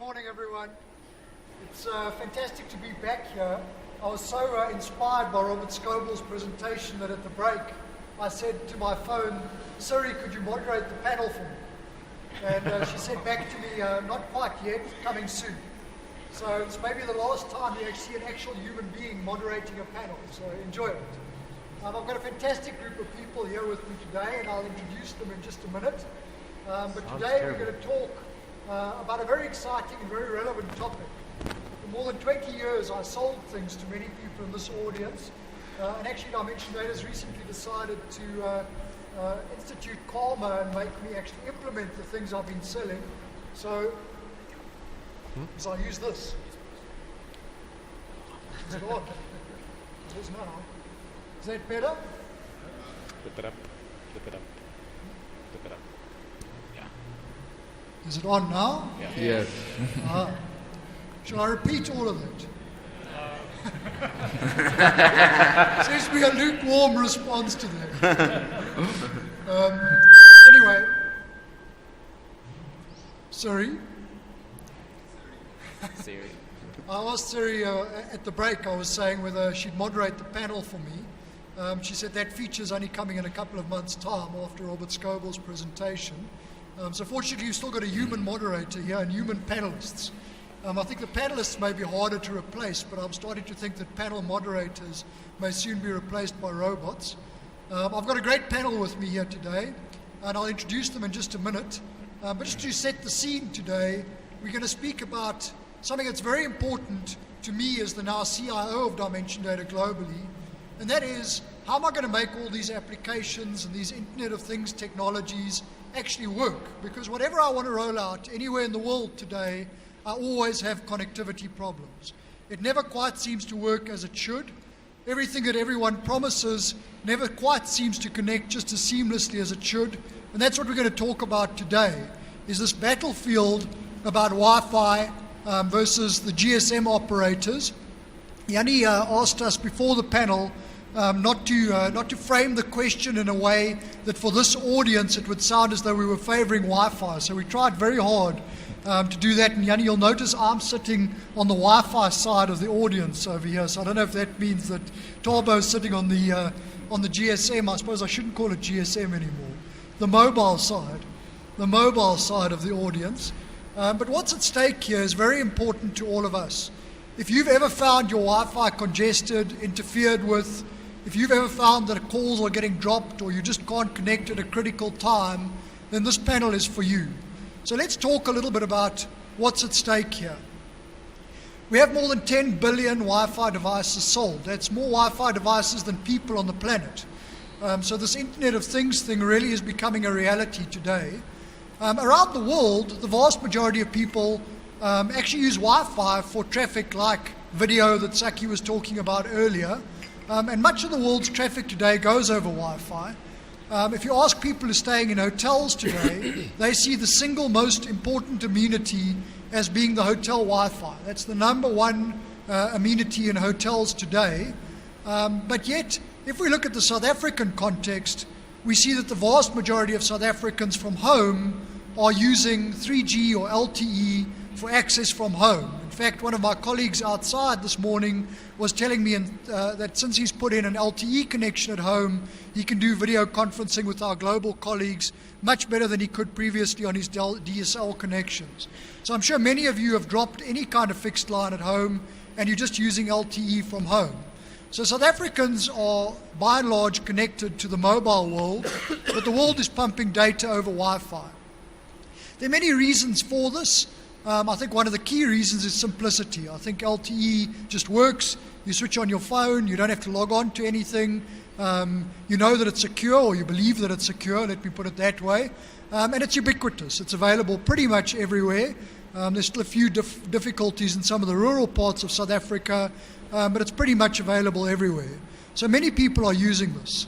morning, everyone. It's fantastic to be back here. I was so inspired by Robert Scoble's presentation that at the break I said to my phone, Siri, could you moderate the panel for me? And she said back to me, not quite yet, coming soon. So it's maybe the last time you actually see an actual human being moderating a panel, so enjoy it. I've got a fantastic group of people here with me today, and I'll introduce them in just a minute. But today we're going to talk about a very exciting and very relevant topic. For more than 20 years I sold things to many people in this audience, and actually Dimension has recently decided to institute karma and make me actually implement the things I've been selling. So, as I use this. Is it on? It is now. Is that better? Flip it up. Flip it up. Flip it up. Yeah. Is it on now? Yeah. Yes. Shall I repeat all of that? Seems to be a lukewarm response to that. Anyway, Siri. Siri. I asked Siri at the break, I was saying whether she'd moderate the panel for me. She said that feature's only coming in a couple of months' time after Robert Scoble's presentation. So fortunately, you've still got a human moderator here and human panelists. I think the panelists may be harder to replace, but I'm starting to think that panel moderators may soon be replaced by robots. I've got a great panel with me here today, and I'll introduce them in just a minute. But just to set the scene today, we're going to speak about something that's very important to me as the now CIO of Dimension Data globally, and that is, how am I going to make all these applications and these Internet of Things technologies actually work? Because whatever I want to roll out anywhere in the world today, I always have connectivity problems. It never quite seems to work as it should. Everything that everyone promises never quite seems to connect just as seamlessly as it should. And that's what we're going to talk about today, is this battlefield about Wi-Fi versus the GSM operators. Yanni asked us before the panel not to frame the question in a way that for this audience it would sound as though we were favoring Wi-Fi. So we tried very hard to do that. And Yanni, you'll notice I'm sitting on the Wi-Fi side of the audience over here. So I don't know if that means that Tarbo's sitting on the GSM. I suppose I shouldn't call it GSM anymore. The mobile side of the audience. But what's at stake here is very important to all of us. If you've ever found your Wi-Fi congested, interfered with, if you've ever found that calls are getting dropped or you just can't connect at a critical time, then this panel is for you. So let's talk a little bit about what's at stake here. We have more than 10 billion Wi-Fi devices sold. That's more Wi-Fi devices than people on the planet. So this Internet of Things thing really is becoming a reality today. Around the world, the vast majority of people actually use Wi-Fi for traffic like video that Saki was talking about earlier. And much of the world's traffic today goes over Wi-Fi. If you ask people who are staying in hotels today, they see the single most important amenity as being the hotel Wi-Fi. That's the number one amenity in hotels today. But yet, if we look at the South African context, we see that the vast majority of South Africans from home are using 3G or LTE for access from home. In fact, one of my colleagues outside this morning was telling me that since he's put in an LTE connection at home, he can do video conferencing with our global colleagues much better than he could previously on his DSL connections. So I'm sure many of you have dropped any kind of fixed line at home and you're just using LTE from home. So South Africans are by and large connected to the mobile world, but the world is pumping data over Wi-Fi. There are many reasons for this. I think one of the key reasons is simplicity. I think LTE just works. You switch on your phone, you don't have to log on to anything. You know that it's secure, or you believe that it's secure, let me put it that way. And it's ubiquitous. It's available pretty much everywhere. There's still a few difficulties in some of the rural parts of South Africa, but it's pretty much available everywhere. So many people are using this.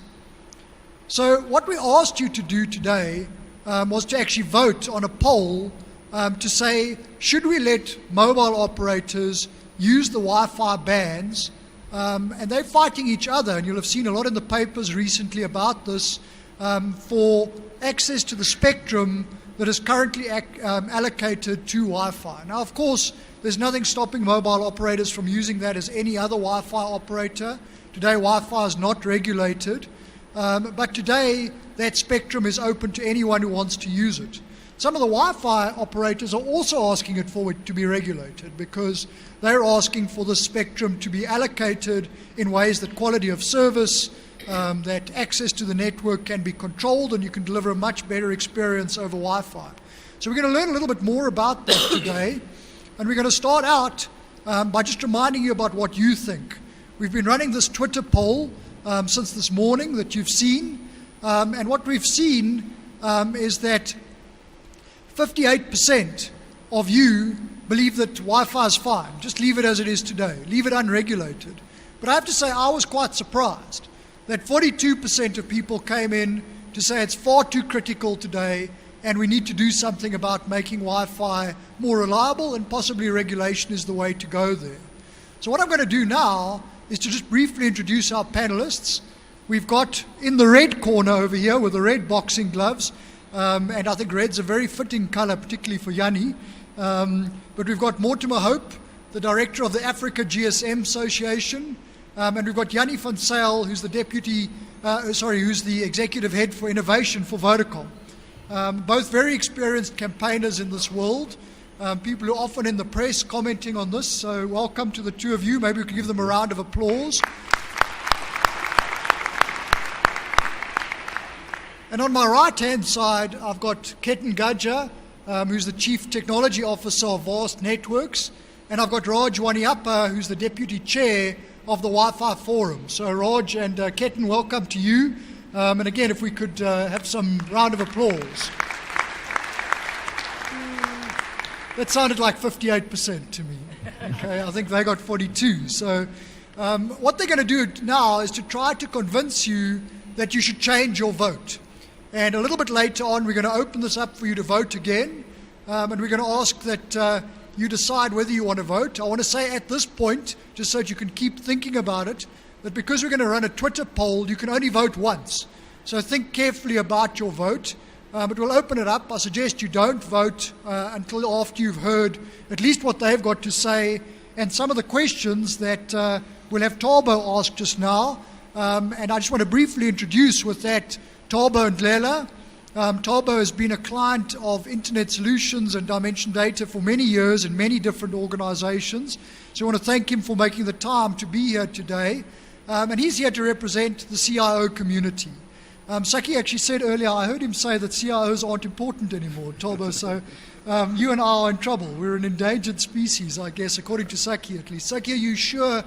So what we asked you to do today was to actually vote on a poll to say, should we let mobile operators use the Wi-Fi bands? And they're fighting each other, and you'll have seen a lot in the papers recently about this. for access to the spectrum that is currently allocated to Wi-Fi. Now, of course, there's nothing stopping mobile operators from using that as any other Wi-Fi operator. Today, Wi-Fi is not regulated, but today that spectrum is open to anyone who wants to use it. Some of the Wi-Fi operators are also asking it for it to be regulated because they're asking for the spectrum to be allocated in ways that quality of service, that access to the network can be controlled and you can deliver a much better experience over Wi-Fi. So we're going to learn a little bit more about that today, and we're going to start out by just reminding you about what you think. We've been running this Twitter poll since this morning that you've seen, and what we've seen is that 58% of you believe that Wi-Fi is fine. Just leave it as it is today. Leave it unregulated. But I have to say I was quite surprised that 42% of people came in to say it's far too critical today and we need to do something about making Wi-Fi more reliable, and possibly regulation is the way to go there. So what I'm going to do now is to just briefly introduce our panelists. We've got in the red corner over here with the red boxing gloves, and I think red's a very fitting color, particularly for Yanni. But we've got Mortimer Hope, the director of the Africa GSM Association, and we've got Yanni van Zyl, who's who's the executive head for innovation for Vodacom. Both very experienced campaigners in this world, people who are often in the press commenting on this. So welcome to the two of you. Maybe we can give them a round of applause. And on my right-hand side, I've got Ketan Gadja, who's the Chief Technology Officer of Vast Networks, and I've got Raj Waniappa, who's the Deputy Chair of the Wi-Fi Forum. So Raj and Ketan, welcome to you. And again, if we could have some round of applause. That sounded like 58% to me. Okay, I think they got 42. So what they're going to do now is to try to convince you that you should change your vote. And a little bit later on, we're going to open this up for you to vote again. And we're going to ask that you decide whether you want to vote. I want to say at this point, just so that you can keep thinking about it, that because we're going to run a Twitter poll, you can only vote once. So think carefully about your vote. But we'll open it up. I suggest you don't vote until after you've heard at least what they've got to say and some of the questions that we'll have Thabo ask just now. And I just want to briefly introduce with that Thabo Ndlela. Thabo has been a client of Internet Solutions and Dimension Data for many years in many different organizations. So I want to thank him for making the time to be here today. And he's here to represent the CIO community. Saki actually said earlier, I heard him say that CIOs aren't important anymore, Thabo, so you and I are in trouble. We're an endangered species, I guess, according to Saki at least. Saki, are you sure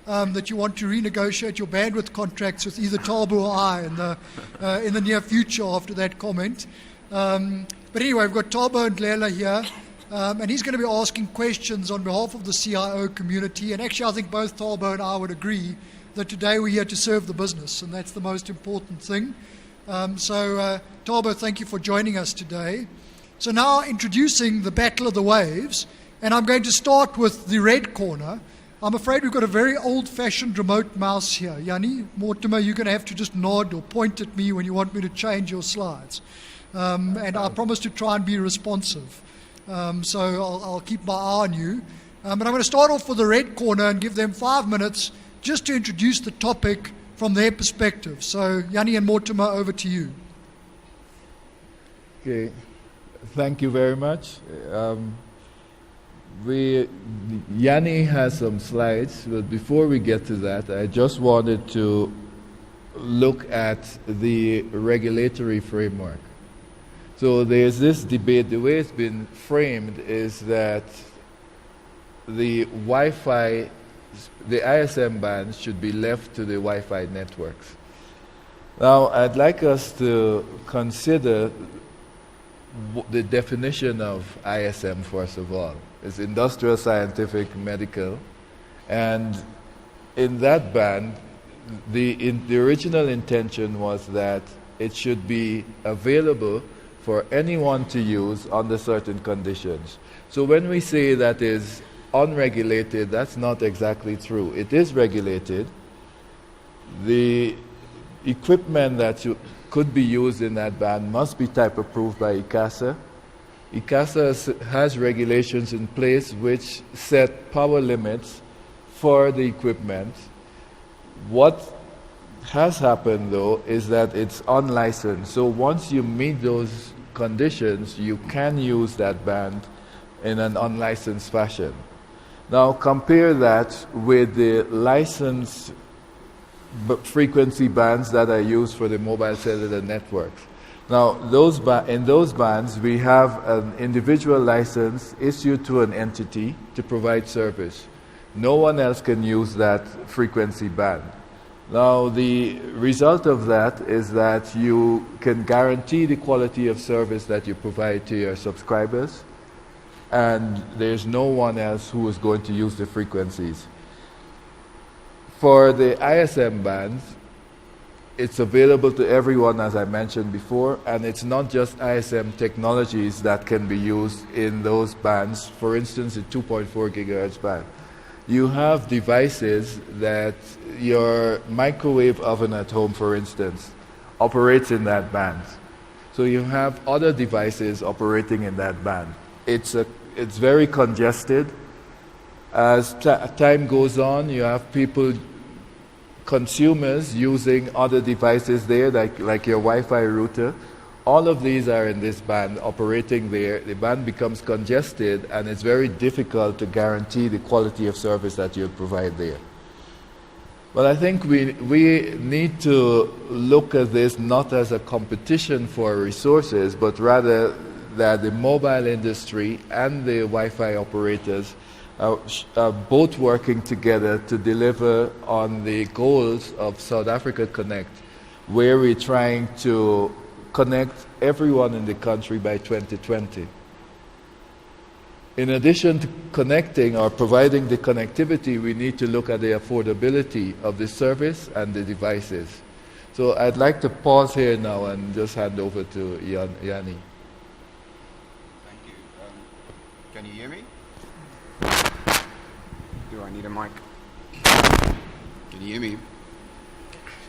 that you want to renegotiate your bandwidth contracts with either Thabo or I in the near future after that comment? But anyway, we've got Thabo Ndlela here, and he's going to be asking questions on behalf of the CIO community. And actually, I think both Thabo and I would agree that today we're here to serve the business, and that's the most important thing. So, Thabo, thank you for joining us today. So now introducing the Battle of the Waves, and I'm going to start with the red corner. I'm afraid we've got a very old-fashioned remote mouse here. Yanni, Mortimer, you're going to have to just nod or point at me when you want me to change your slides. And I promise to try and be responsive. So I'll keep my eye on you. But I'm going to start off with the red corner and give them 5 minutes just to introduce the topic from their perspective. So, Yanni and Mortimer, over to you. Okay, thank you very much. Yanni has some slides, but before we get to that, I just wanted to look at the regulatory framework. So there's this debate, the way it's been framed is that the Wi-Fi, the ISM bands should be left to the Wi-Fi networks. Now, I'd like us to consider the definition of ISM, first of all. It's industrial, scientific, medical. And in that band, the original intention was that it should be available for anyone to use under certain conditions. So when we say that is unregulated, that's not exactly true. It is regulated. The equipment that could be used in that band must be type approved by ICASA. ICASA has regulations in place which set power limits for the equipment. What has happened though is that it's unlicensed. So once you meet those conditions, you can use that band in an unlicensed fashion. Now compare that with the licensed frequency bands that are used for the mobile cellular networks. Now, in those bands, we have an individual license issued to an entity to provide service. No one else can use that frequency band. Now, the result of that is that you can guarantee the quality of service that you provide to your subscribers, and there's no one else who is going to use the frequencies. For the ISM bands, it's available to everyone, as I mentioned before, and it's not just ISM technologies that can be used in those bands. For instance, the 2.4 gigahertz band. You have devices that your microwave oven at home, for instance, operates in that band. So you have other devices operating in that band. It's very congested. As time goes on, you have consumers using other devices there, like your Wi-Fi router. All of these are in this band operating there. The band becomes congested, and it's very difficult to guarantee the quality of service that you provide there. But I think we need to look at this not as a competition for resources, but rather that the mobile industry and the Wi-Fi operators are both working together to deliver on the goals of South Africa Connect, where we're trying to connect everyone in the country by 2020. In addition to connecting or providing the connectivity, we need to look at the affordability of the service and the devices. So I'd like to pause here now and just hand over to Yanni. Thank you. Can you hear me? Do I need a mic? Can you hear me?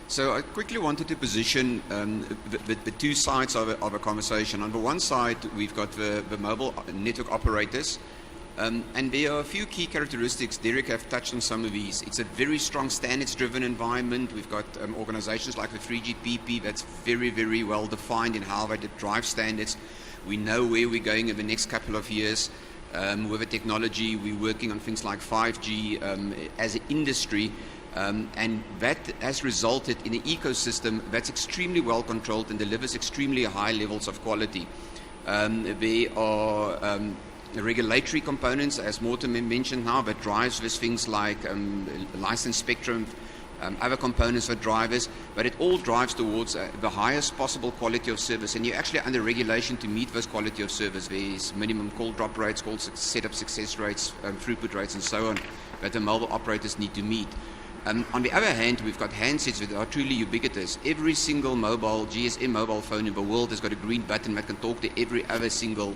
So I quickly wanted to position the two sides of a conversation. On the one side, we've got the mobile network operators, and there are a few key characteristics. Derek have touched on some of these. It's a very strong standards-driven environment. We've got organizations like the 3GPP that's very, very well defined in how they drive standards. We know where we're going in the next couple of years. With the technology, we're working on things like 5G as an industry, and that has resulted in an ecosystem that's extremely well controlled and delivers extremely high levels of quality. There are regulatory components, as Morten mentioned now, that drives with things like licensed spectrum, other components for drivers, but it all drives towards the highest possible quality of service, and you're actually under regulation to meet those quality of service. There's minimum call drop rates, call setup success rates, throughput rates, and so on, that the mobile operators need to meet. On the other hand, we've got handsets that are truly ubiquitous. Every single GSM mobile phone in the world has got a green button that can talk to every other single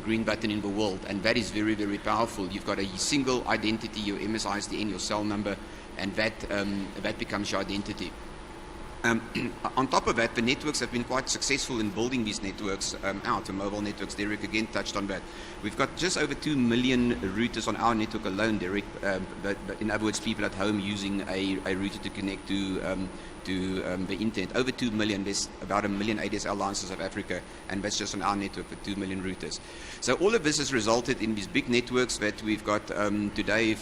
green button in the world, and that is very, very powerful. You've got a single identity, your MSISDN, your cell number, and that becomes your identity. On top of that, the networks have been quite successful in building these networks out, the mobile networks. Derek again touched on that. We've got just over 2 million routers on our network alone, Derek. But in other words, people at home using a router to connect to the internet. Over 2 million. There's about 1 million ADSL line in South Africa, and that's just on our network with 2 million routers. So all of this has resulted in these big networks that we've got today,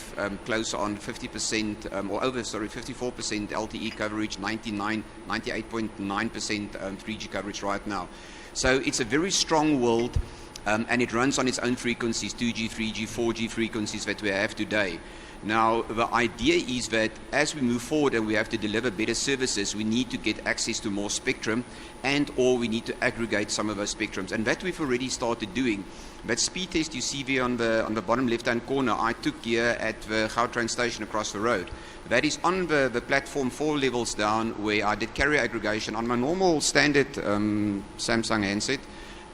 close on 50% 54% LTE coverage, 98.9% 3G coverage right now. So it's a very strong world, and it runs on its own frequencies, 2G, 3G, 4G frequencies that we have today. Now, the idea is that as we move forward and we have to deliver better services, we need to get access to more spectrum, and or we need to aggregate some of those spectrums. And that we've already started doing. That speed test you see there on the bottom left-hand corner, I took here at the Gautrain station across the road. That is on the platform 4 levels down, where I did carrier aggregation on my normal standard Samsung handset,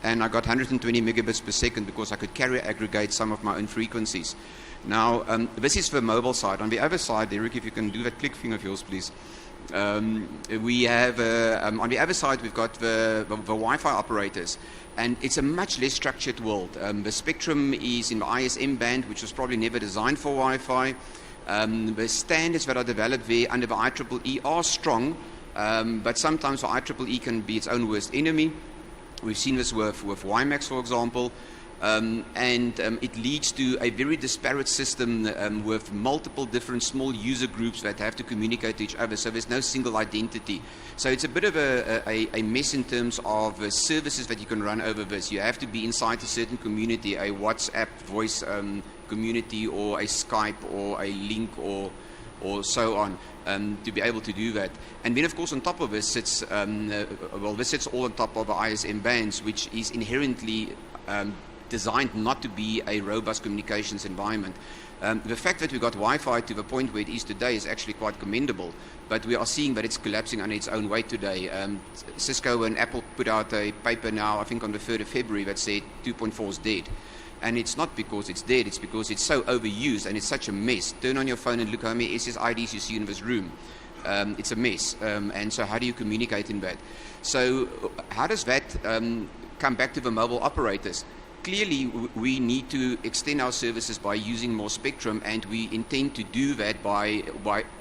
and I got 120 megabits per second because I could carrier aggregate some of my own frequencies. Now, this is the mobile side. On the other side, Derek, if you can do that click thing of yours, please. We have, on the other side, we've got the Wi-Fi operators. And it's a much less structured world. The spectrum is in the ISM band, which was probably never designed for Wi-Fi. The standards that are developed there under the IEEE are strong, but sometimes the IEEE can be its own worst enemy. We've seen this with WiMAX, for example. It leads to a very disparate system with multiple different small user groups that have to communicate to each other, so there's no single identity. So it's a bit of a mess in terms of services that you can run over this. You have to be inside a certain community, a WhatsApp voice community or a Skype or a link or so on, to be able to do that. And then, of course, on top of this sits, this sits all on top of the ISM bands, which is inherently designed not to be a robust communications environment. The fact that we got Wi-Fi to the point where it is today is actually quite commendable, but we are seeing that it's collapsing under its own weight today. Cisco and Apple put out a paper now, I think on the 3rd of February, that said 2.4 is dead. And it's not because it's dead, it's because it's so overused and it's such a mess. Turn on your phone and look how many SSIDs you see in this room. It's a mess. And so how do you communicate in that? So how does that come back to the mobile operators? Clearly, we need to extend our services by using more spectrum, and we intend to do that by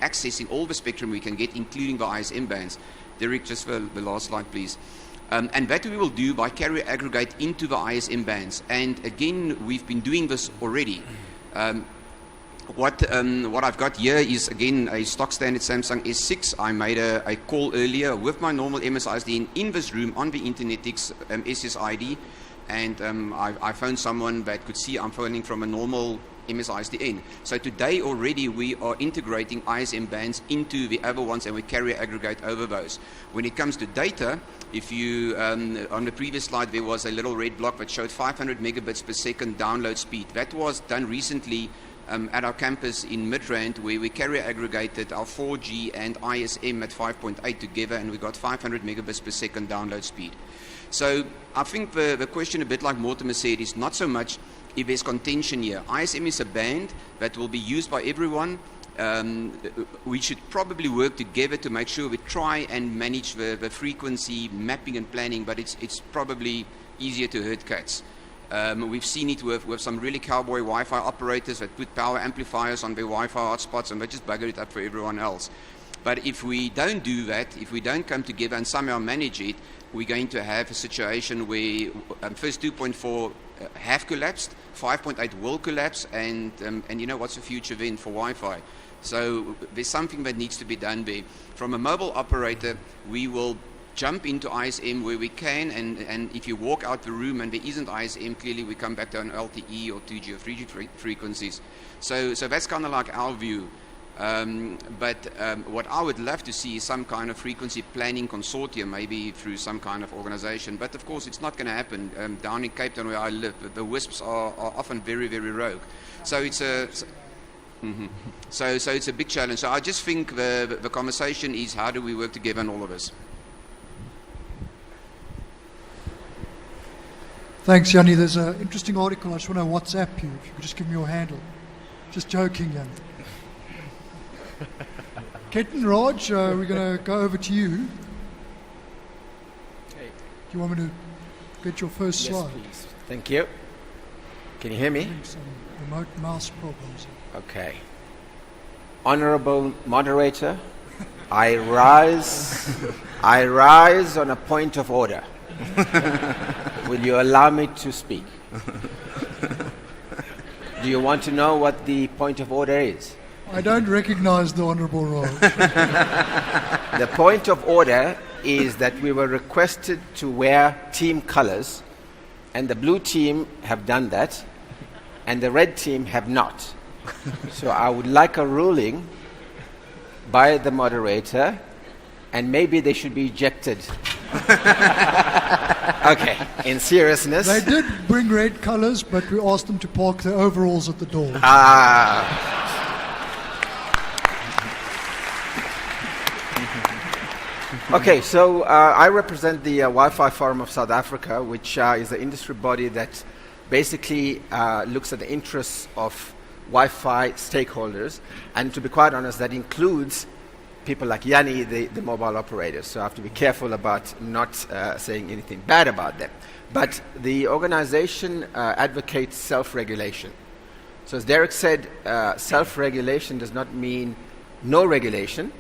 accessing all the spectrum we can get, including the ISM bands. Derek, just the last slide, please. And that we will do by carrier aggregate into the ISM bands. And again, we've been doing this already. What I've got here is, again, a stock standard Samsung S6. I made a call earlier with my normal MSISD in this room on the Internetix SSID. And I phoned someone that could see I'm phoning from a normal MSISDN. So today already we are integrating ISM bands into the other ones, and we carrier aggregate over those. When it comes to data, if you, on the previous slide there was a little red block that showed 500 megabits per second download speed. That was done recently at our campus in Midrand, where we carrier aggregated our 4G and ISM at 5.8 together, and we got 500 megabits per second download speed. So I think the question, a bit like Mortimer said, is not so much if there's contention here. ISM is a band that will be used by everyone. We should probably work together to make sure we try and manage the frequency mapping and planning, but it's probably easier to herd cats. We've seen it with some really cowboy Wi-Fi operators that put power amplifiers on their Wi-Fi hotspots, and they just bugger it up for everyone else. But if we don't do that, if we don't come together and somehow manage it, we're going to have a situation where first 2.4 have collapsed, 5.8 will collapse, and you know, what's the future then for Wi-Fi? So there's something that needs to be done there. From a mobile operator, we will jump into ISM where we can, and if you walk out the room and there isn't ISM, clearly we come back to an LTE or 2G or 3G frequencies. So that's kind of like our view. But what I would love to see is some kind of frequency planning consortium, maybe through some kind of organization. But of course, it's not going to happen. Down in Cape Town, where I live, the WISPs are often very, very rogue. So it's a so it's a big challenge. So I just think the conversation is, how do we work together on all of this? Thanks, Yanni. There's an interesting article. I just want to WhatsApp you. If you could just give me your handle. Just joking, Yanni. Ketan Raj, we're going to go over to you. Okay. Do you want me to get your first slide? Yes, please. Thank you. Can you hear me? Having some remote mouse problems. Okay. Honorable moderator, I rise on a point of order. Will you allow me to speak? Do you want to know what the point of order is? I don't recognize the Honourable Raj. The point of order is that we were requested to wear team colors, and the blue team have done that, and the red team have not. So I would like a ruling by the moderator, and maybe they should be ejected. Okay, in seriousness. They did bring red colours, but we asked them to park their overalls at the door. Okay, so I represent the Wi-Fi Forum of South Africa, which is an industry body that basically looks at the interests of Wi-Fi stakeholders. And to be quite honest, that includes people like Yanni, the mobile operators. So I have to be careful about not saying anything bad about them. But the organization advocates self-regulation. So as Derek said, self-regulation does not mean no regulation.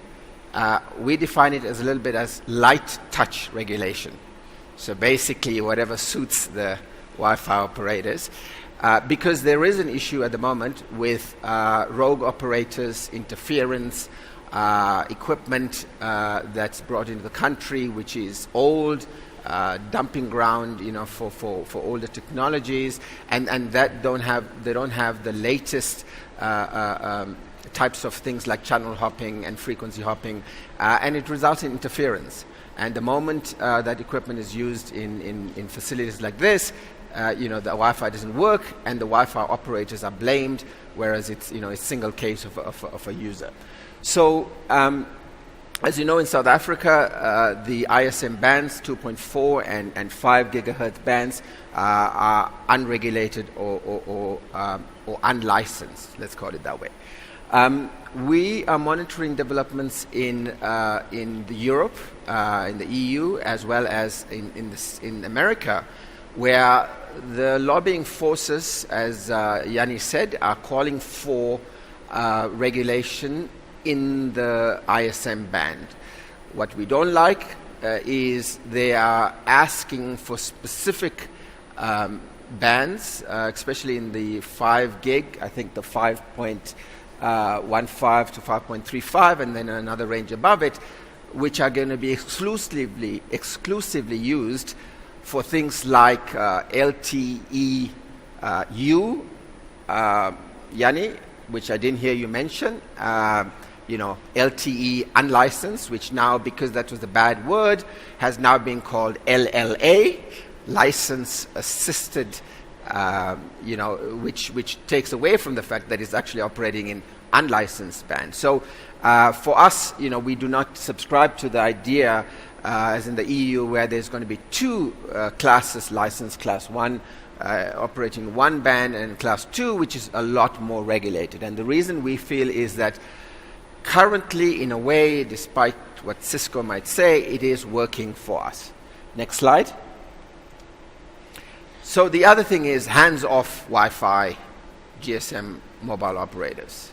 We define it as a little bit as light touch regulation. So basically whatever suits the Wi-Fi operators. Because there is an issue at the moment with rogue operators, interference, equipment that's brought into the country, which is old, dumping ground, for older technologies, and that they don't have the latest types of things like channel hopping and frequency hopping, and it results in interference. And the moment that equipment is used in facilities like this, the Wi-Fi doesn't work, and the Wi-Fi operators are blamed, whereas it's a single case of a user. So, as you know, in South Africa, the ISM bands, 2.4 and 5 gigahertz bands, are unregulated or unlicensed. Let's call it that way. We are monitoring developments in Europe, in the EU, as well as in America, where the lobbying forces, as Yanni said, are calling for regulation in the ISM band. What we don't like is they are asking for specific bands, especially in the 5 gig, I think the 5.15 to 5.35, and then another range above it, which are going to be exclusively used for things like LTE U, Yanni, which I didn't hear you mention, LTE unlicensed, which now, because that was a bad word, has now been called LLA, license assisted, which takes away from the fact that it's actually operating in unlicensed band. So for us, we do not subscribe to the idea, as in the EU, where there's going to be two classes licensed, class 1 operating one band, and class 2, which is a lot more regulated. And the reason we feel is that currently, in a way, despite what Cisco might say, it is working for us. Next slide. So the other thing is hands-off Wi-Fi GSM mobile operators.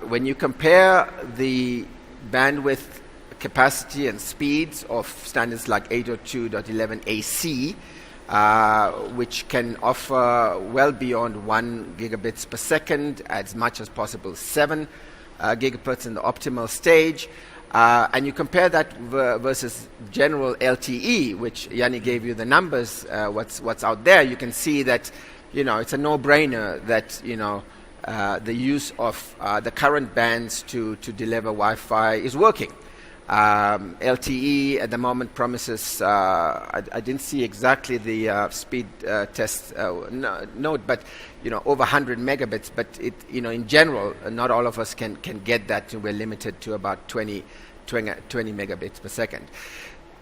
When you compare the bandwidth capacity and speeds of standards like 802.11ac, which can offer well beyond 1 gigabits per second, as much as possible 7 gigabits in the optimal stage, and you compare that versus general LTE, which Yanni gave you the numbers, what's out there, you can see that it's a no-brainer that the use of the current bands to deliver Wi-Fi is working. LTE at the moment promises, I didn't see exactly the speed test note, but over 100 megabits. But in general, not all of us can get that. We're limited to about 20 megabits per second.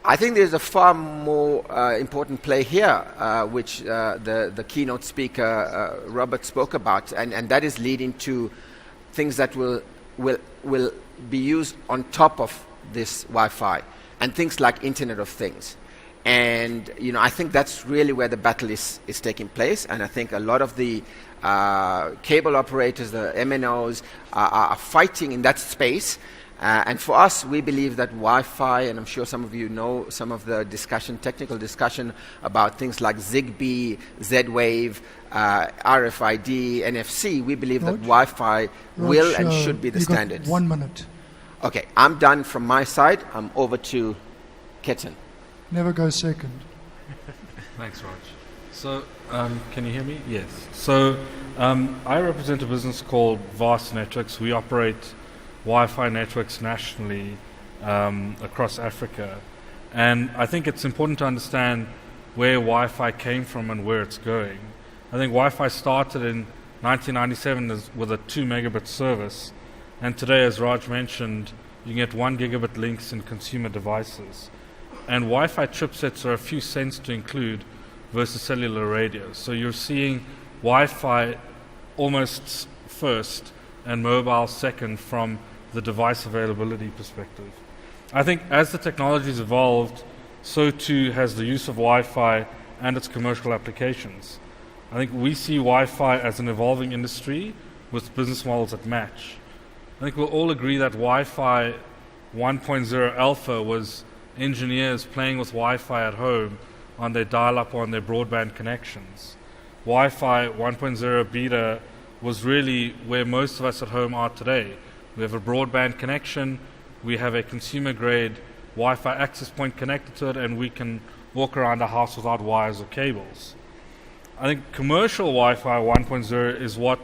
I think there's a far more important play here, which the keynote speaker Robert spoke about, and that is leading to things that will be used on top of this Wi-Fi, and things like Internet of Things. And I think that's really where the battle is taking place, and I think a lot of the cable operators, the MNOs, are fighting in that space. And for us, we believe that Wi-Fi, and I'm sure some of you know some of the technical discussion about things like Zigbee, Z-Wave, RFID, NFC, we believe that Wi-Fi will and should be the standard. 1 minute. Okay, I'm done from my side. I'm over to Ketan. Never go second. Thanks, Raj. So, can you hear me? Yes. So, I represent a business called Vast Networks. We operate Wi-Fi networks nationally across Africa. And I think it's important to understand where Wi-Fi came from and where it's going. I think Wi-Fi started in 1997 with a 2 megabit service. And today, as Raj mentioned, you can get 1 gigabit links in consumer devices. And Wi-Fi chipsets are a few cents to include versus cellular radios. So you're seeing Wi-Fi almost first and mobile second from the device availability perspective. I think as the technology's evolved, so too has the use of Wi-Fi and its commercial applications. I think we see Wi-Fi as an evolving industry with business models that match. I think we'll all agree that Wi-Fi 1.0 alpha was engineers playing with Wi-Fi at home on their dial-up or on their broadband connections. Wi-Fi 1.0 beta was really where most of us at home are today. We have a broadband connection, we have a consumer-grade Wi-Fi access point connected to it, and we can walk around our house without wires or cables. I think commercial Wi-Fi 1.0 is what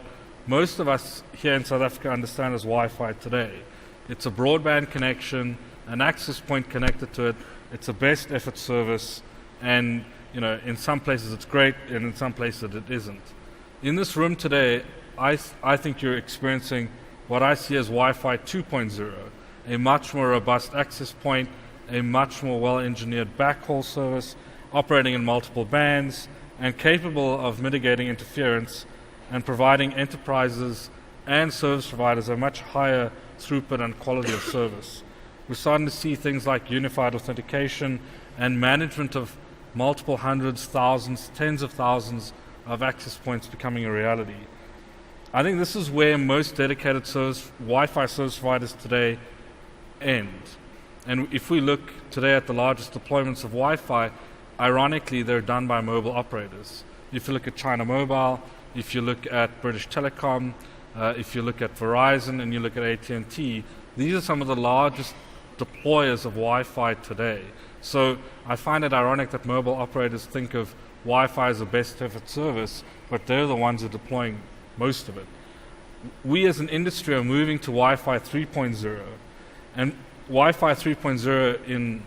most of us here in South Africa understand as Wi-Fi today. It's a broadband connection, an access point connected to it, it's a best effort service, and in some places it's great, and in some places it isn't. In this room today, I think you're experiencing what I see as Wi-Fi 2.0, a much more robust access point, a much more well-engineered backhaul service, operating in multiple bands, and capable of mitigating interference and providing enterprises and service providers a much higher throughput and quality of service. We're starting to see things like unified authentication and management of multiple hundreds, thousands, tens of thousands of access points becoming a reality. I think this is where most dedicated Wi-Fi service providers today end. And if we look today at the largest deployments of Wi-Fi, ironically, they're done by mobile operators. If you look at China Mobile, if you look at British Telecom, if you look at Verizon and you look at AT&T, these are some of the largest deployers of Wi-Fi today. So I find it ironic that mobile operators think of Wi-Fi as a best effort service, but they're the ones who are deploying most of it. We as an industry are moving to Wi-Fi 3.0, and Wi-Fi 3.0, in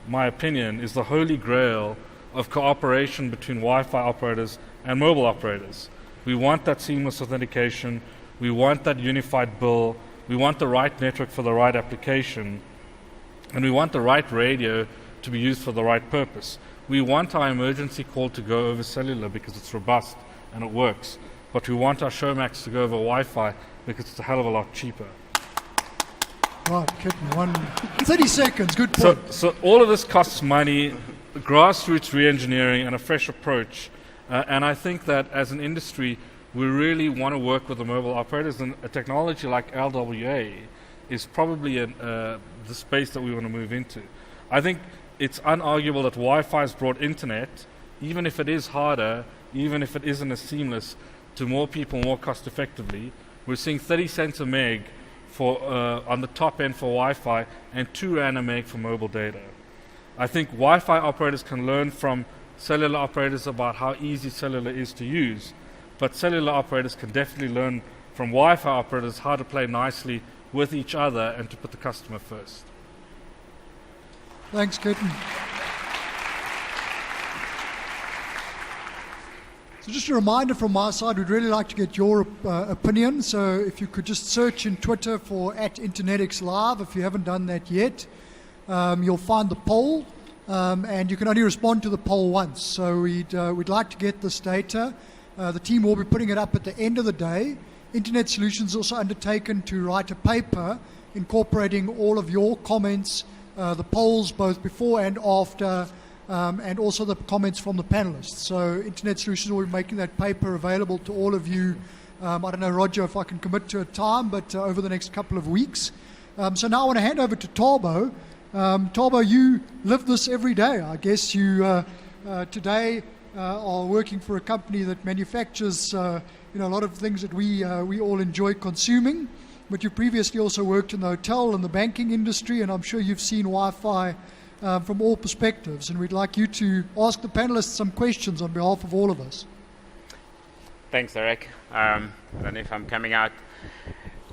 my opinion, is the holy grail of cooperation between Wi-Fi operators and mobile operators. We want that seamless authentication, we want that unified bill, we want the right network for the right application, and we want the right radio to be used for the right purpose. We want our emergency call to go over cellular because it's robust and it works, but we want our Showmax to go over Wi-Fi because it's a hell of a lot cheaper. Right, Kitten, 30 seconds, good point. So all of this costs money, grassroots re-engineering and a fresh approach, and I think that as an industry we really want to work with the mobile operators, and a technology like LWA is probably the space that we want to move into. I think it's unarguable that Wi-Fi has brought internet, even if it is harder, even if it isn't as seamless, to more people more cost effectively. We're seeing 30 cents a meg for on the top end for Wi-Fi and 2 Rand a meg for mobile data. I think Wi-Fi operators can learn from cellular operators about how easy cellular is to use, but cellular operators can definitely learn from Wi-Fi operators how to play nicely with each other and to put the customer first. Thanks, Kitten. So just a reminder from my side, we'd really like to get your opinion. So if you could just search in Twitter for @Internetix Live, if you haven't done that yet, you'll find the poll, and you can only respond to the poll once. So we'd like to get this data. The team will be putting it up at the end of the day. Internet Solutions also undertaken to write a paper incorporating all of your comments, the polls both before and after, and also the comments from the panelists. So Internet Solutions will be making that paper available to all of you. I don't know, Roger, if I can commit to a time, but over the next couple of weeks. So now I want to hand over to Thabo. Thabo, you live this every day. I guess you today are working for a company that manufactures a lot of things that we all enjoy consuming. But you previously also worked in the hotel and the banking industry, and I'm sure you've seen Wi-Fi from all perspectives. And we'd like you to ask the panelists some questions on behalf of all of us. Thanks, Eric. I don't know if I'm coming out.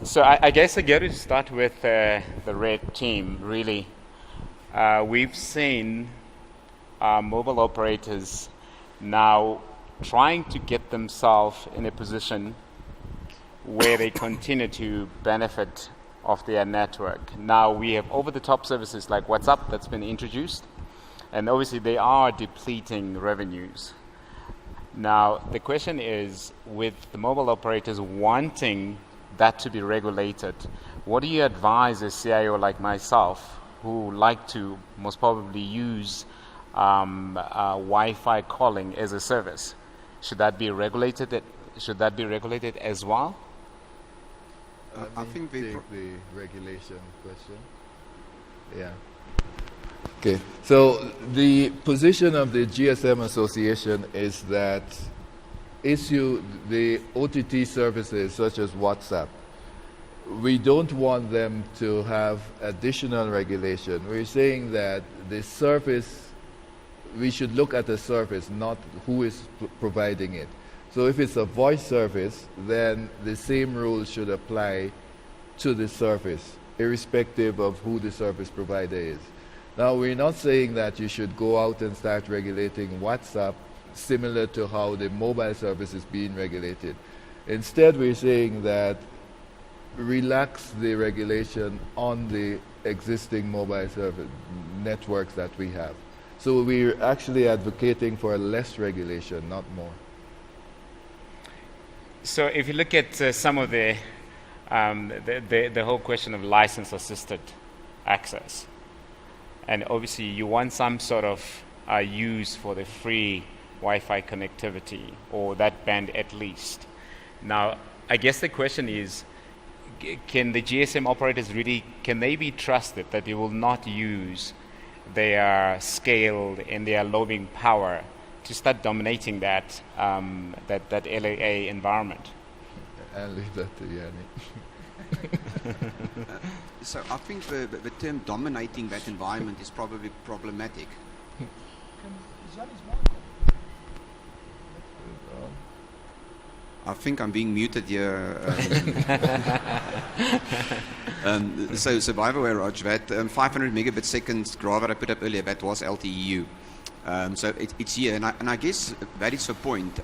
So I guess I got to start with the red team, really. We've seen mobile operators now trying to get themselves in a position where they continue to benefit of their network. Now we have over-the-top services like WhatsApp that's been introduced, and obviously they are depleting revenues. Now the question is, with the mobile operators wanting that to be regulated, what do you advise a CIO like myself who like to most probably use Wi-Fi calling as a service? Should that be regulated? Should that be regulated as well? I think take the the regulation question. Yeah. Okay. So the position of the GSM Association is that the OTT services such as WhatsApp, we don't want them to have additional regulation. We're saying that the service, we should look at the service, not who is providing it. So if it's a voice service, then the same rules should apply to the service, irrespective of who the service provider is. Now, we're not saying that you should go out and start regulating WhatsApp similar to how the mobile service is being regulated. Instead, we're saying that relax the regulation on the existing mobile service networks that we have. So we're actually advocating for less regulation, not more. So if you look at some of the whole question of license-assisted access, and obviously you want some sort of use for the free Wi-Fi connectivity, or that band at least. Now, I guess the question is, can the GSM operators really, can they be trusted that they will not use their scale and their lobbying power to start dominating that LAA environment? I'll leave that to Yanni. So I think the term dominating that environment is probably problematic. I think I'm being muted here. So by the way, Raj, that 500 megabit seconds graph that I put up earlier, that was LTEU. So it's here, and I guess that is the point.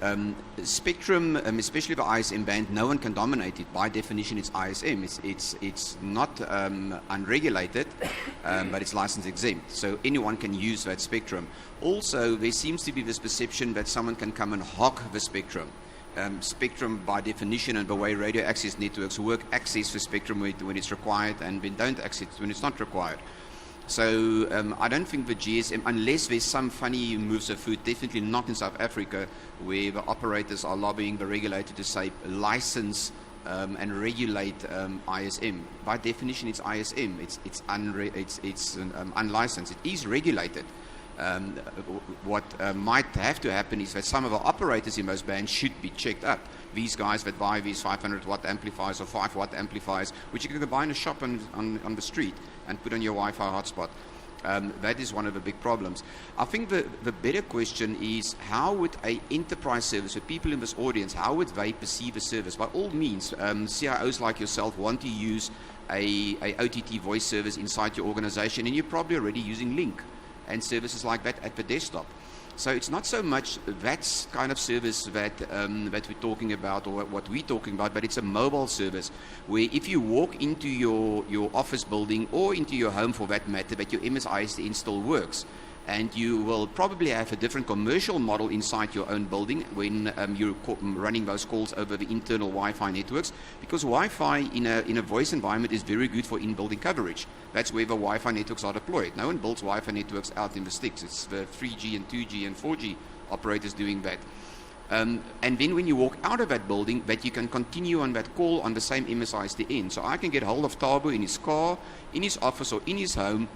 Spectrum, especially the ISM band, no one can dominate it. By definition, it's ISM. It's not unregulated, but it's license exempt. So anyone can use that spectrum. Also, there seems to be this perception that someone can come and hog the spectrum. Spectrum, by definition, and the way radio access networks work, access the spectrum when it's required, and then don't access it when it's not required. So I don't think the GSM, unless there's some funny moves afoot, definitely not in South Africa, where the operators are lobbying the regulator to say license and regulate ISM. By definition, it's ISM. It's unlicensed. It is regulated. What might have to happen is that some of the operators in those bands should be checked up. These guys that buy these 500 watt amplifiers or 5 watt amplifiers, which you can buy in a shop on the street and put on your Wi-Fi hotspot. That is one of the big problems. I think the better question is, how would an enterprise service, so people in this audience, how would they perceive a service? By all means, CIOs like yourself want to use a OTT voice service inside your organization, and you're probably already using Link and services like that at the desktop. So it's not so much that kind of service that we're talking about, or what we're talking about, but it's a mobile service where if you walk into your office building or into your home for that matter, that your MSISDN still works. And you will probably have a different commercial model inside your own building when you're running those calls over the internal Wi-Fi networks, because Wi-Fi in a voice environment is very good for in-building coverage. That's where the Wi-Fi networks are deployed. No one builds Wi-Fi networks out in the sticks. It's the 3G and 2G and 4G operators doing that. And then when you walk out of that building, that you can continue on that call on the same MSISDN. So I can get hold of Tabo in his car, in his office, or in his home,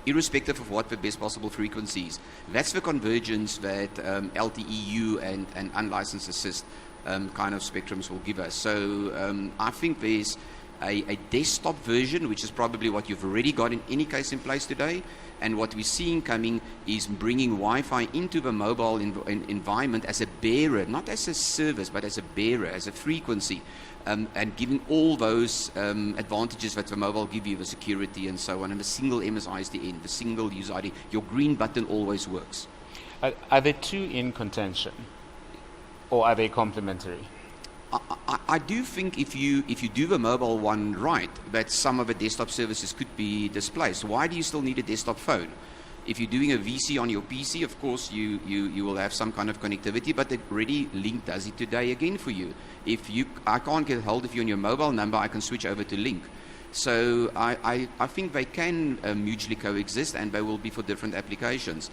irrespective of what the best possible frequency is. That's the convergence that LTEU and unlicensed assist kind of spectrums will give us. So I think there's a desktop version, which is probably what you've already got in any case in place today. And what we're seeing coming is bringing Wi-Fi into the mobile environment as a bearer, not as a service, but as a bearer, as a frequency. And giving all those advantages that the mobile give you, the security and so on, and the single MSISDN, the single user ID, your green button always works. Are they two in contention, or are they complementary? I do think if you do the mobile one right, that some of the desktop services could be displaced. Why do you still need a desktop phone? If you're doing a VC on your PC, of course, you will have some kind of connectivity, but already Link does it today again for you. I can't get hold of you on your mobile number, I can switch over to Link. So I think they can mutually coexist, and they will be for different applications.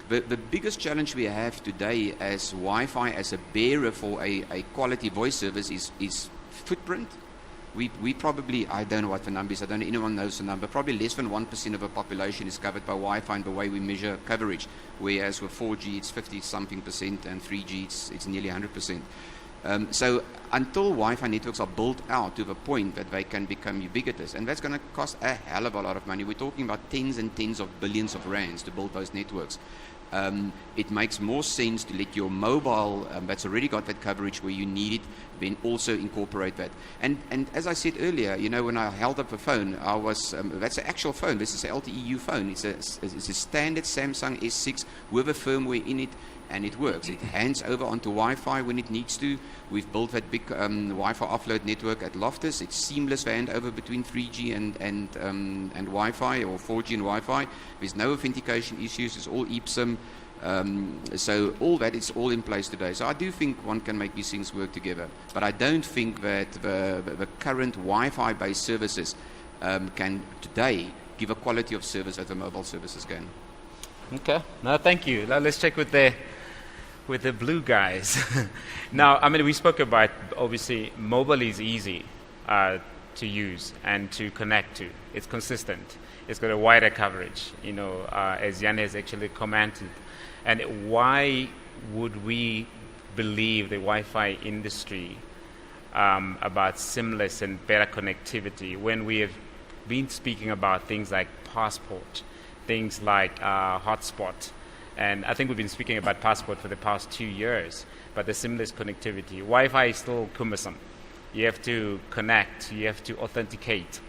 The biggest challenge we have today as Wi-Fi, as a bearer for a quality voice service, is footprint. We probably, I don't know what the number is, I don't know anyone knows the number, probably less than 1% of the population is covered by Wi-Fi in the way we measure coverage, whereas with 4G it's 50-something%, and 3G it's nearly 100%. So until Wi-Fi networks are built out to the point that they can become ubiquitous, and that's going to cost a hell of a lot of money. We're talking about tens and tens of billions of rands to build those networks. It makes more sense to let your mobile that's already got that coverage where you need it, then also incorporate that. And as I said earlier, when I held up the phone, I was that's an actual phone. This is an LTE phone. It's a standard Samsung S6 with a firmware in it, and it works. It hands over onto Wi-Fi when it needs to. We've built that big Wi-Fi offload network at Loftus. It's seamless handover between 3G and Wi-Fi, or 4G and Wi-Fi. There's no authentication issues. It's all ePSIM. So all that is all in place today. So I do think one can make these things work together. But I don't think that the current Wi-Fi based services can today give a quality of service that the mobile services can. Okay. No, thank you. Now let's check with the blue guys. Now, I mean, we spoke about, obviously, mobile is easy to use and to connect to. It's consistent. It's got a wider coverage, as Jan has actually commented. And why would we believe the Wi-Fi industry about seamless and better connectivity when we have been speaking about things like Passport, things like hotspot? And I think we've been speaking about Passport for the past 2 years, but the seamless connectivity. Wi-Fi is still cumbersome. You have to connect, you have to authenticate.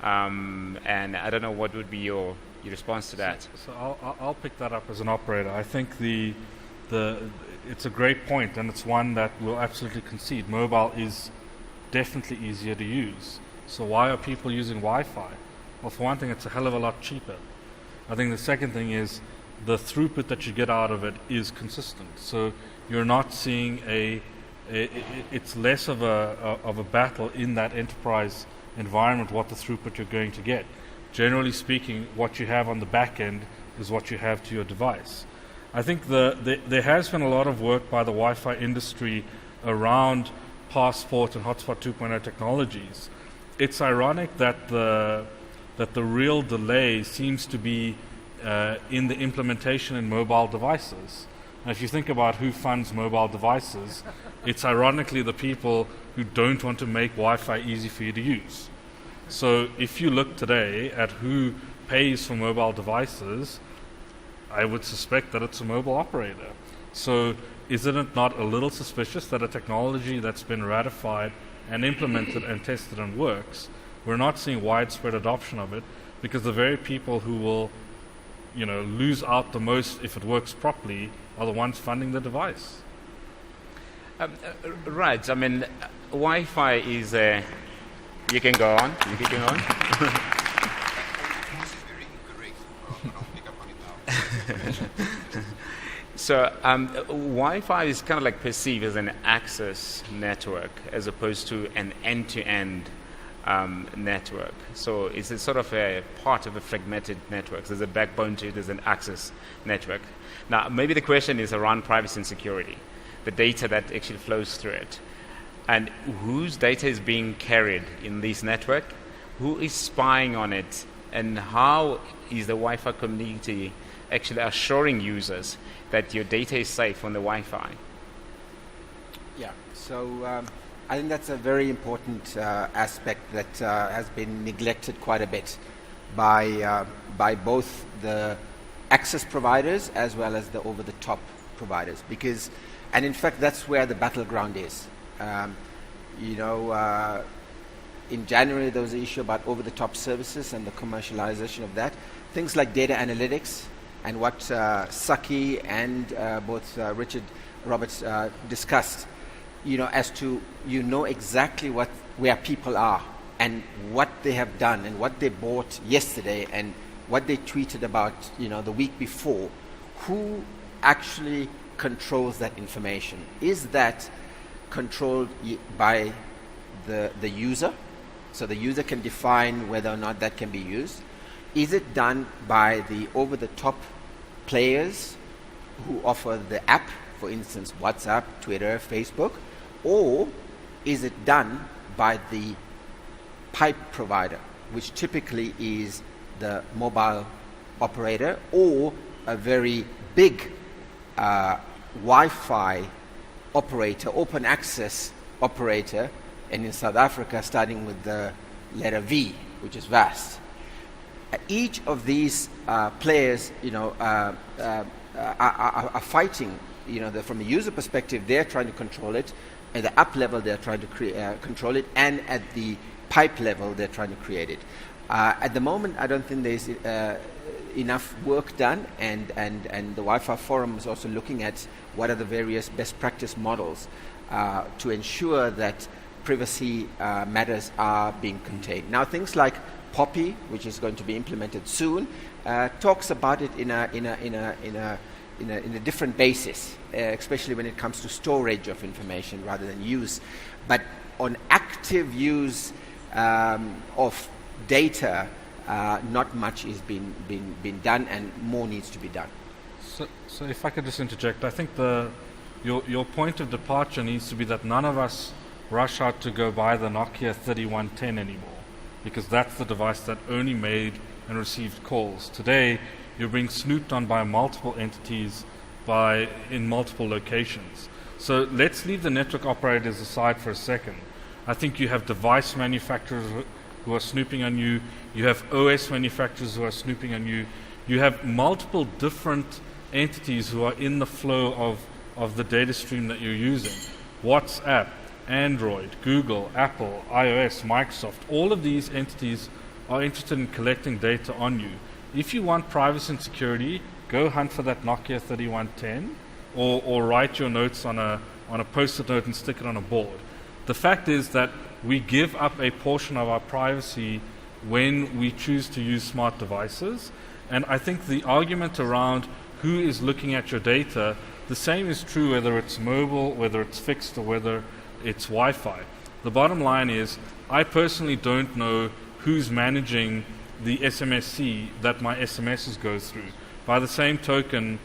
And I don't know what would be your response to that. So I'll pick that up as an operator. I think it's a great point, and it's one that we'll absolutely concede. Mobile is definitely easier to use. So why are people using Wi-Fi? Well, for one thing, it's a hell of a lot cheaper. I think the second thing is the throughput that you get out of it is consistent. So you're not seeing it's less of a battle in that enterprise environment what the throughput you're going to get. Generally speaking, what you have on the back end is what you have to your device. I think there has been a lot of work by the Wi-Fi industry around Passport and Hotspot 2.0 technologies. It's ironic that the real delay seems to be in the implementation in mobile devices. Now, if you think about who funds mobile devices, it's ironically the people who don't want to make Wi-Fi easy for you to use. So if you look today at who pays for mobile devices, I would suspect that it's a mobile operator. So isn't it not a little suspicious that a technology that's been ratified and implemented and tested and works, we're not seeing widespread adoption of it, because the very people who will lose out the most if it works properly are the ones funding the device. Right. I mean, Wi-Fi is a... You can go on. You can go on. So Wi-Fi is kind of like perceived as an access network as opposed to an end-to-end network. So it's a sort of a part of a fragmented network. There's a backbone to it, there's an access network. Now, maybe the question is around privacy and security, the data that actually flows through it. And whose data is being carried in this network? Who is spying on it? And how is the Wi-Fi community actually assuring users that your data is safe on the Wi-Fi? Yeah, so I think that's a very important aspect that has been neglected quite a bit by both the access providers as well as the over-the-top providers, and in fact that's where the battleground is. In January there was an issue about over-the-top services and the commercialization of that. Things like data analytics and what Saki and both Richard Roberts discussed, as to exactly where people are and what they have done and what they bought yesterday and what they tweeted about, the week before, who actually controls that information? Is that controlled by the user? So the user can define whether or not that can be used. Is it done by the over-the-top players who offer the app, for instance, WhatsApp, Twitter, Facebook? Or is it done by the pipe provider, which typically is the mobile operator or a very big Wi-Fi operator, open access operator, and in South Africa starting with the letter V, which is vast. Each of these players, are fighting. From a user perspective, they're trying to control it. At the app level, they're trying to control it, and at the pipe level, they're trying to create it. At the moment, I don't think there's enough work done, and the Wi-Fi Forum is also looking at what are the various best practice models to ensure that privacy matters are being contained. Now, things like Poppy, which is going to be implemented soon, talks about it in a different basis, especially when it comes to storage of information rather than use. But on active use of data, not much is being done, and more needs to be done. So if I could just interject, I think your point of departure needs to be that none of us rush out to go buy the Nokia 3110 anymore, because that's the device that only made and received calls. Today, you're being snooped on by multiple entities in multiple locations. So let's leave the network operators aside for a second. I think you have device manufacturers who are snooping on you. You have OS manufacturers who are snooping on you. You have multiple different entities who are in the flow of the data stream that you're using. WhatsApp, Android, Google, Apple, iOS, Microsoft, all of these entities are interested in collecting data on you. If you want privacy and security, go hunt for that Nokia 3110 or write your notes on a post-it note and stick it on a board. The fact is that we give up a portion of our privacy when we choose to use smart devices, and I think the argument around who is looking at your data, the same is true whether it's mobile, whether it's fixed, or whether it's Wi-Fi. The bottom line is, I personally don't know who's managing the SMSC that my SMSs go through. By the same token,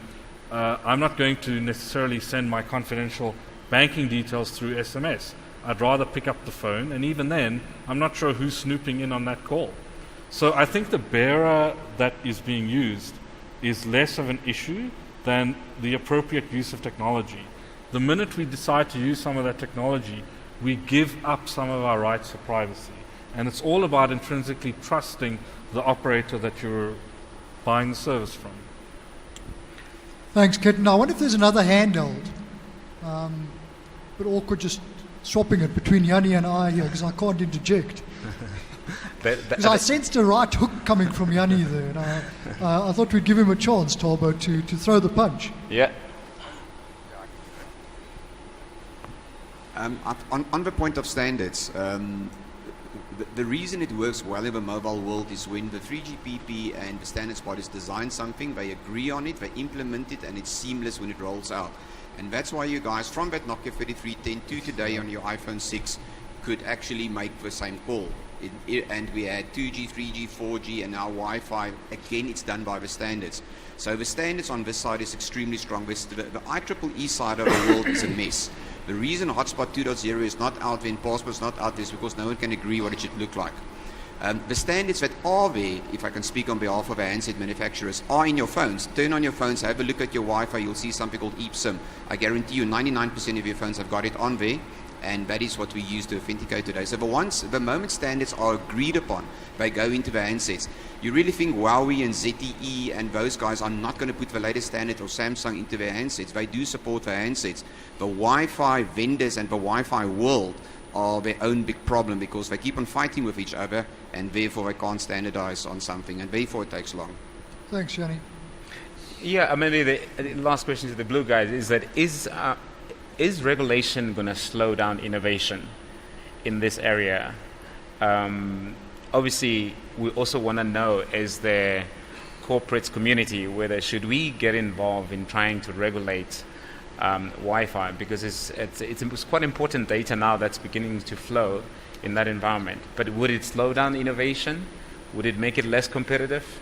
I'm not going to necessarily send my confidential banking details through SMS. I'd rather pick up the phone, and even then, I'm not sure who's snooping in on that call. So I think the bearer that is being used is less of an issue than the appropriate use of technology. The minute we decide to use some of that technology, we give up some of our rights to privacy. And it's all about intrinsically trusting the operator that you're buying the service from. Thanks, Kitten. I wonder if there's another handheld. But awkward just swapping it between Yanni and I here, because I can't interject. Because I sensed a right hook coming from Yanni there, and I thought we'd give him a chance, Talbot, to throw the punch. Yeah. On the point of standards, the reason it works well in the mobile world is when the 3GPP and the standards bodies design something, they agree on it, they implement it, and it's seamless when it rolls out. And that's why you guys, from that Nokia 3310 to today on your iPhone 6, could actually make the same call. And we had 2G, 3G, 4G, and now Wi-Fi. Again, it's done by the standards. So the standards on this side is extremely strong. The IEEE side of the world is a mess. The reason Hotspot 2.0 is not out there and Passport is not out there is because no one can agree what it should look like. The standards that are there, if I can speak on behalf of our handset manufacturers, are in your phones. Turn on your phones, have a look at your Wi-Fi, you'll see something called eSIM. I guarantee you 99% of your phones have got it on there, and that is what we use to authenticate today. So the moment standards are agreed upon, they go into the handsets. You really think Huawei and ZTE and those guys are not going to put the latest standard or Samsung into their handsets? They do support their handsets. The Wi-Fi vendors and the Wi-Fi world are their own big problem because they keep on fighting with each other, and therefore they can't standardize on something, and therefore it takes long. Thanks, Yanni. Yeah, maybe the last question to the blue guys is that is regulation going to slow down innovation in this area? Obviously, we also want to know, is there corporate community, whether should we get involved in trying to regulate Wi-Fi, because it's quite important data now that's beginning to flow in that environment. But would it slow down innovation? Would it make it less competitive?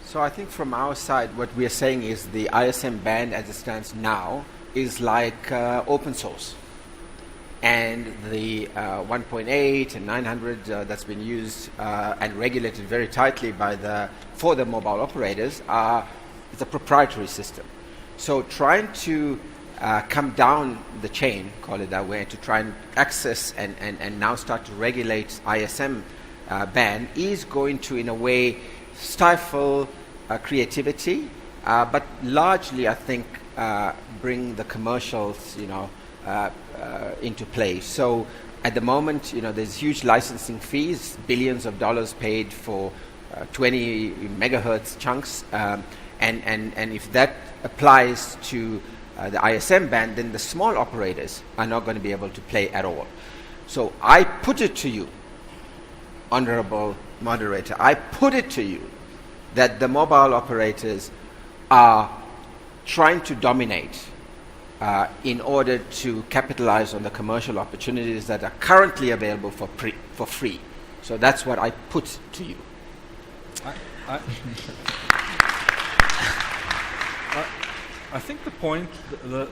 So I think from our side, what we are saying is the ISM band as it stands now is like open source. And the 1.8 and 900 that's been used and regulated very tightly for the mobile operators is a proprietary system. So trying to come down the chain, call it that way, to try and access and now start to regulate ISM band is going to, in a way, stifle creativity, but largely, I think, bring the commercials, into play. So at the moment, there's huge licensing fees, billions of dollars paid for 20 megahertz chunks, and if that applies to the ISM band, then the small operators are not going to be able to play at all. So I put it to you, honorable moderator, I put it to you that the mobile operators are trying to dominate in order to capitalize on the commercial opportunities that are currently available for free. So that's what I put to you. I think the point, the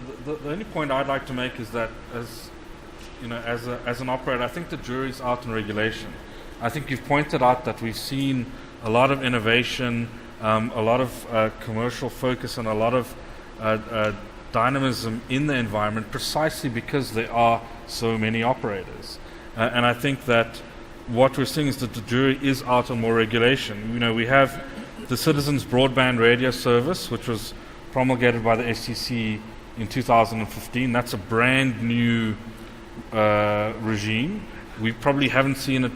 only point I'd like to make is that as an operator, I think the jury's out on regulation. I think you've pointed out that we've seen a lot of innovation, a lot of commercial focus, and a lot of dynamism in the environment precisely because there are so many operators. And I think that what we're seeing is that the jury is out on more regulation. We have the Citizens Broadband Radio Service, which was promulgated by the FCC in 2015. That's a brand new regime. We probably haven't seen it.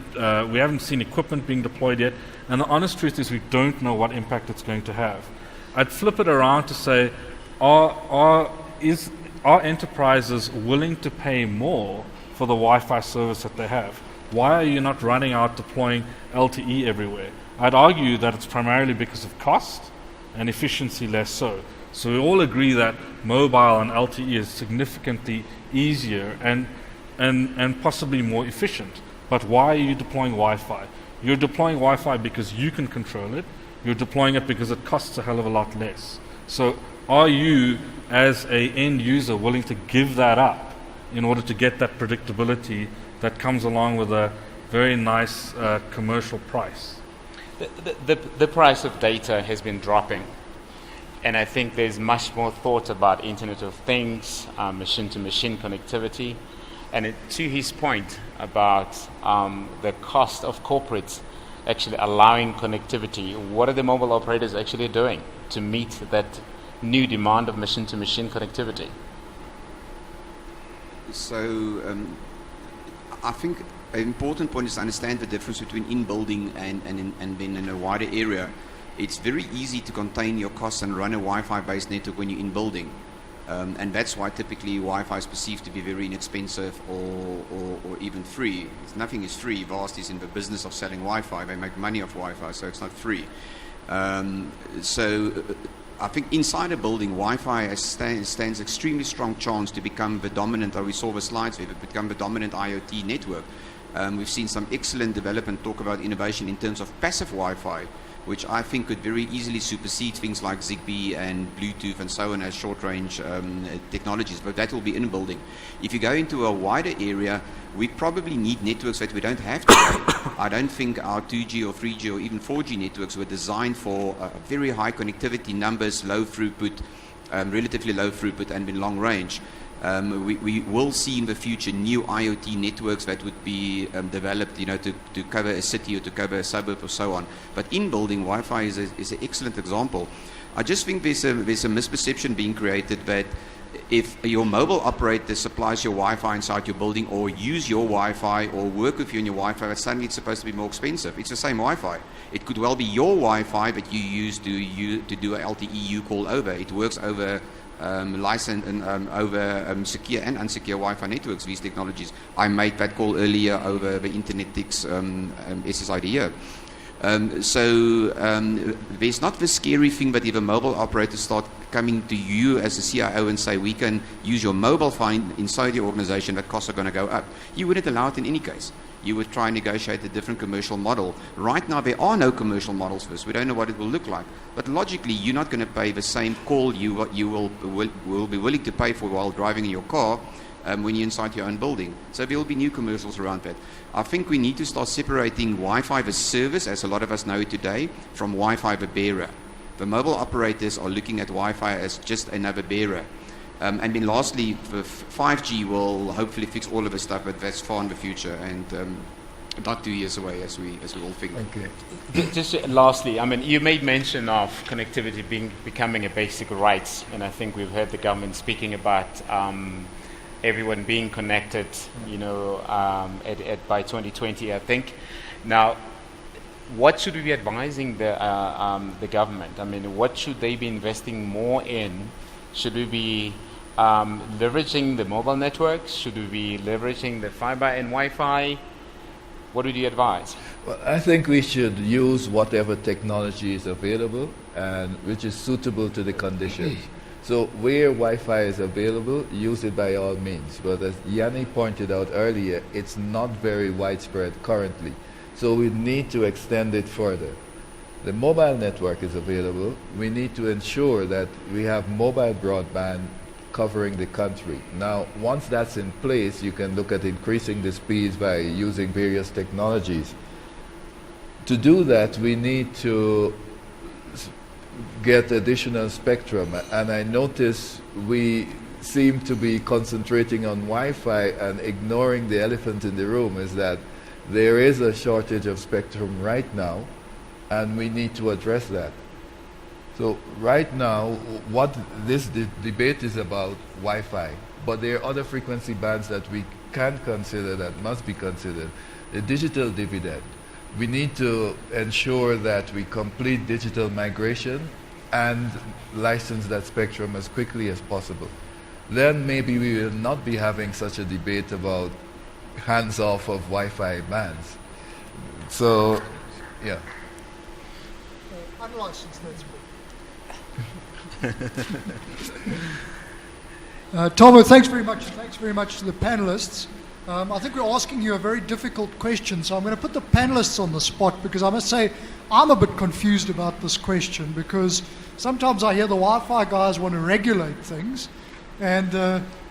We haven't seen equipment being deployed yet. And the honest truth is, we don't know what impact it's going to have. I'd flip it around to say, are enterprises willing to pay more for the Wi-Fi service that they have? Why are you not running out deploying LTE everywhere? I'd argue that it's primarily because of cost and efficiency less so. So we all agree that mobile and LTE is significantly easier and possibly more efficient. But why are you deploying Wi-Fi? You're deploying Wi-Fi because you can control it. You're deploying it because it costs a hell of a lot less. So are you, as an end user, willing to give that up in order to get that predictability that comes along with a very nice commercial price? The price of data has been dropping. And I think there's much more thought about Internet of Things, machine-to-machine connectivity. And to his point about the cost of corporates actually allowing connectivity, what are the mobile operators actually doing to meet that new demand of machine-to-machine connectivity? So I think an important point is to understand the difference between in-building and then in a wider area. It's very easy to contain your costs and run a Wi-Fi based network when you're in building. And that's why typically Wi-Fi is perceived to be very inexpensive or even free. Nothing is free. Vast is in the business of selling Wi-Fi. They make money off Wi-Fi, so it's not free. So I think inside a building, Wi-Fi stands extremely strong chance to become the dominant, or we saw the slides, we become the dominant IoT network. We've seen some excellent development, talk about innovation in terms of passive Wi-Fi, which I think could very easily supersede things like Zigbee and Bluetooth and so on as short-range technologies, but that will be in building. If you go into a wider area, we probably need networks that we don't have today. I don't think our 2G or 3G or even 4G networks were designed for very high connectivity numbers, low throughput, relatively low throughput, and in long range. We will see in the future new IoT networks that would be developed, to cover a city or to cover a suburb or so on. But in building, Wi-Fi is an excellent example. I just think there's a misperception being created that if your mobile operator supplies your Wi-Fi inside your building, or use your Wi-Fi, or work with you on your Wi-Fi, that suddenly it's supposed to be more expensive. It's the same Wi-Fi. It could well be your Wi-Fi that you use to do a LTE call over. It works over license and over secure and unsecure Wi-Fi networks, these technologies. I made that call earlier over the Internetix SSID here. There's not the scary thing that if a mobile operator start coming to you as a CIO and say, we can use your mobile phone inside your organization, that costs are going to go up. You wouldn't allow it in any case. You would try and negotiate a different commercial model. Right now, there are no commercial models for this. We don't know what it will look like. But logically, you're not going to pay the same call you will be willing to pay for while driving in your car when you're inside your own building. So there will be new commercials around that. I think we need to start separating Wi-Fi as service, as a lot of us know it today, from Wi-Fi the bearer. The mobile operators are looking at Wi-Fi as just another bearer. And then lastly, the 5G will hopefully fix all of this stuff, but that's far in the future and not 2 years away as we all think. Okay. Just lastly, I mean, you made mention of connectivity becoming a basic right, and I think we've heard the government speaking about everyone being connected, by 2020, I think. Now, what should we be advising the government? I mean, what should they be investing more in? Should we be leveraging the mobile networks? Should we be leveraging the fiber and Wi-Fi? What would you advise? Well, I think we should use whatever technology is available and which is suitable to the conditions. So where Wi-Fi is available, use it by all means. But as Yanni pointed out earlier, it's not very widespread currently. So we need to extend it further. The mobile network is available. We need to ensure that we have mobile broadband covering the country. Now, once that's in place, you can look at increasing the speeds by using various technologies. To do that, we need to get additional spectrum. And I notice we seem to be concentrating on Wi-Fi and ignoring the elephant in the room, is that there is a shortage of spectrum right now, and we need to address that. So right now, what this debate is about, Wi-Fi, but there are other frequency bands that we can consider, that must be considered. The digital dividend. We need to ensure that we complete digital migration and license that spectrum as quickly as possible. Then maybe we will not be having such a debate about hands-off of Wi-Fi bands. So, yeah. Unlicensed, that's good. Tomo, thanks very much. Thanks very much to the panelists. I think we're asking you a very difficult question, so I'm going to put the panelists on the spot because I must say I'm a bit confused about this question because sometimes I hear the Wi-Fi guys want to regulate things and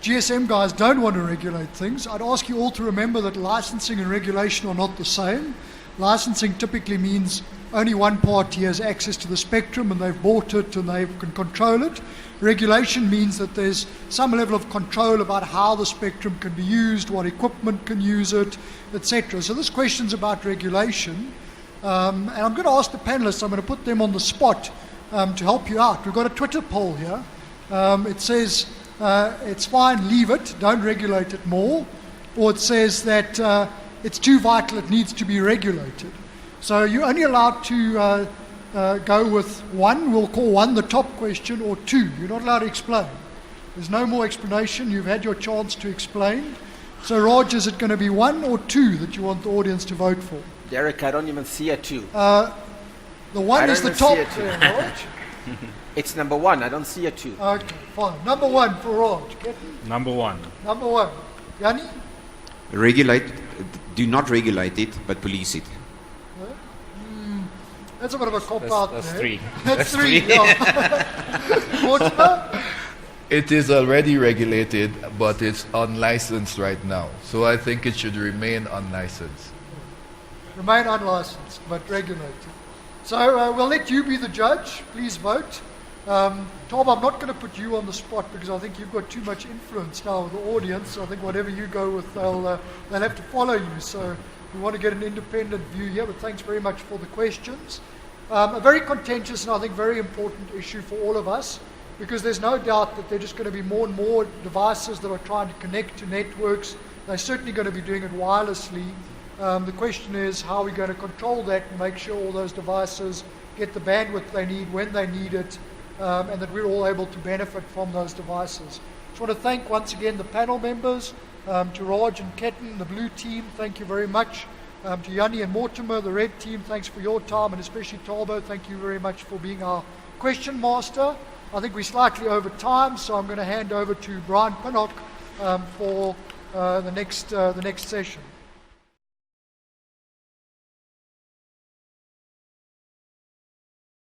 GSM guys don't want to regulate things. I'd ask you all to remember that licensing and regulation are not the same. Licensing typically means only one party has access to the spectrum and they've bought it and they can control it. Regulation means that there's some level of control about how the spectrum can be used, what equipment can use it, etc. So this question's about regulation. And I'm going to ask the panelists, I'm going to put them on the spot to help you out. We've got a Twitter poll here. It says, it's fine, leave it, don't regulate it more. Or it says that it's too vital, it needs to be regulated. So you're only allowed to go with one, we'll call one the top question, or two. You're not allowed to explain. There's no more explanation. You've had your chance to explain. So, Raj, is it going to be one or two that you want the audience to vote for? Derek, I don't even see a two. The one is the top. Raj. It's number one. I don't see a two. Okay, fine. Number one for Raj. Number one. Number one. Yanni? Do not regulate it, but police it. That's a bit of a cop-out there. That's three. That's three, yeah. Mortimer? It is already regulated, but it's unlicensed right now. So I think it should remain unlicensed. Remain unlicensed, but regulated. So we'll let you be the judge. Please vote. Tom, I'm not going to put you on the spot because I think you've got too much influence now with the audience. I think whatever you go with, they'll have to follow you. So we want to get an independent view here, but thanks very much for the questions. A very contentious and I think very important issue for all of us because there's no doubt that there are just going to be more and more devices that are trying to connect to networks. They're certainly going to be doing it wirelessly. The question is how are we going to control that and make sure all those devices get the bandwidth they need when they need it and that we're all able to benefit from those devices. I just want to thank once again the panel members, to Raj and Ketan, the blue team, thank you very much. To Yanni and Mortimer, the red team, thanks for your time, and especially Talbo, thank you very much for being our question master. I think we're slightly over time, so I'm going to hand over to Brian Pinnock for the next session.